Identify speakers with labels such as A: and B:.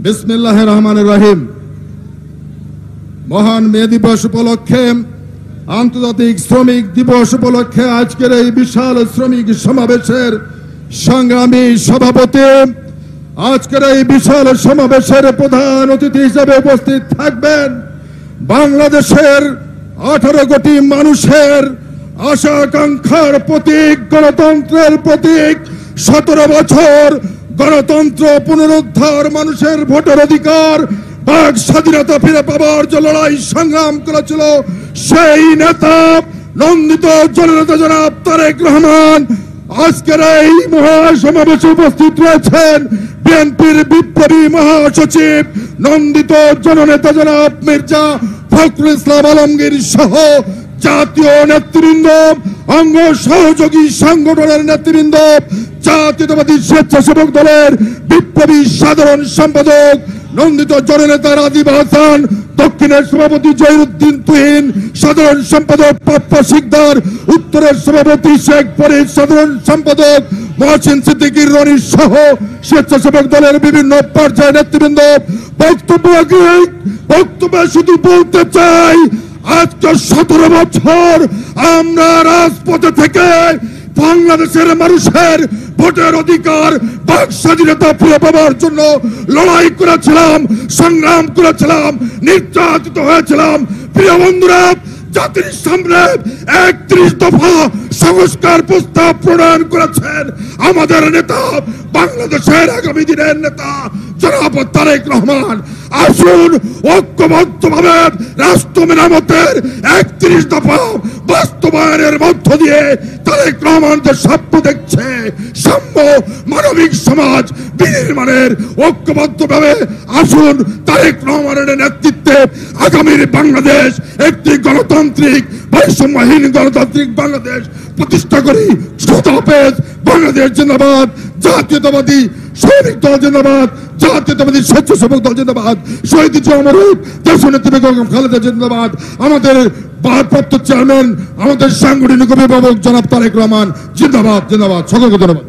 A: বিসমিল্লাহির রহমানির রহিম। মহান মে দিবস উপলক্ষে, আন্তর্জাতিক শ্রমিক দিবস উপলক্ষে আজকের এই বিশাল শ্রমিক সমাবেশের সংগ্রামী সভাপতি, আজকের এই বিশাল সমাবেশের প্রধান অতিথি হিসেবে উপস্থিত থাকবেন বাংলাদেশের 18 কোটি মানুষের আশা আকাঙ্ক্ষার প্রতীক, গণতন্ত্রের প্রতীক। 17 বছর গণতন্ত্র পুনরুদ্ধার, মানুষের ভোটের অধিকার, বাক স্বাধীনতা ফিরে পাওয়ার যে লড়াই সংগ্রাম করেছিল সেই নেতা নন্দিত জননেতা জনাব তারেক রহমান আজকের এই মহাসমাবেশে উপস্থিত রয়েছেন। বিএনপির বিপ্লবী মহাসচিব নন্দিত জননেতা জনাব মির্জা ফখরুল ইসলাম আলমগীর সহ জাতীয় নেতৃবৃন্দ, অঙ্গ সহযোগী সংগঠনের নেতৃবৃন্দ, জাতীয়তাবাদী স্বেচ্ছাসেবক দলের বিপ্লবী সাধারণ সম্পাদক নন্দিত জননেতা রাজীব হাসান, দক্ষিণের সভাপতি জহিরুদ্দিন তুহিন, সাধারণ সম্পাদক পাপ্পা শিকদার, উত্তরের সভাপতি শেখ ফরিদ, সাধারণ সম্পাদক মহসিন সিদ্দিকী রনি সহ স্বেচ্ছাসেবক দলের বিভিন্ন পর্যায়ের নেতৃবৃন্দ বক্তব্যে শুধু বলতে চাই, আজকে 17 বছর আমরা রাজপথে থেকে বাংলাদেশের মানুষের ভোটের অধিকার, বাক স্বাধীনতা ফিরে পাওয়ার জন্য লড়াই করেছিলাম, সংগ্রাম করেছিলাম, নির্যাতিত হয়েছিলাম। প্রিয় বন্ধুরা, জাতির সামনে 31 দফা সংস্কার প্রস্তাব প্রণয়ন করেছেন আমাদের নেতা, বাংলাদেশের আগামী দিনের নেতা জনাব তারেক রহমান। আসুন ঐক্যবদ্ধভাবে রাষ্ট্র মেরামতের 31 দফা বাস্তবায়নের মধ্য দিয়ে তারেক রহমান যে স্বপ্ন দেখছে সাম্য মানবিক সমাজ বিনির্মাণের, ঐক্যবদ্ধভাবে আসুন তারেক রহমানের নেতৃত্বে আগামীর বাংলাদেশ একটি গণতান্ত্রিক বৈষম্যহীন গণতান্ত্রিক বাংলাদেশ প্রতিষ্ঠা করি। বাংলাদেশ জিন্দাবাদ, জাতীয়তাবাদী শ্রমিক দল জিন্দাবাদ, জাতীয়তাবাদী স্বেচ্ছাসেবক দল জিন্দাবাদ, শহীদ অমরুদ দেশনেত্রী বেগম খালেদা জিন্দাবাদ, আমাদের ভারপ্রাপ্ত চেয়ারম্যান, আমাদের সাংগঠনিক অভিভাবক জনাব তারেক রহমান জিন্দাবাদ জিন্দাবাদ। সকলকে ধন্যবাদ।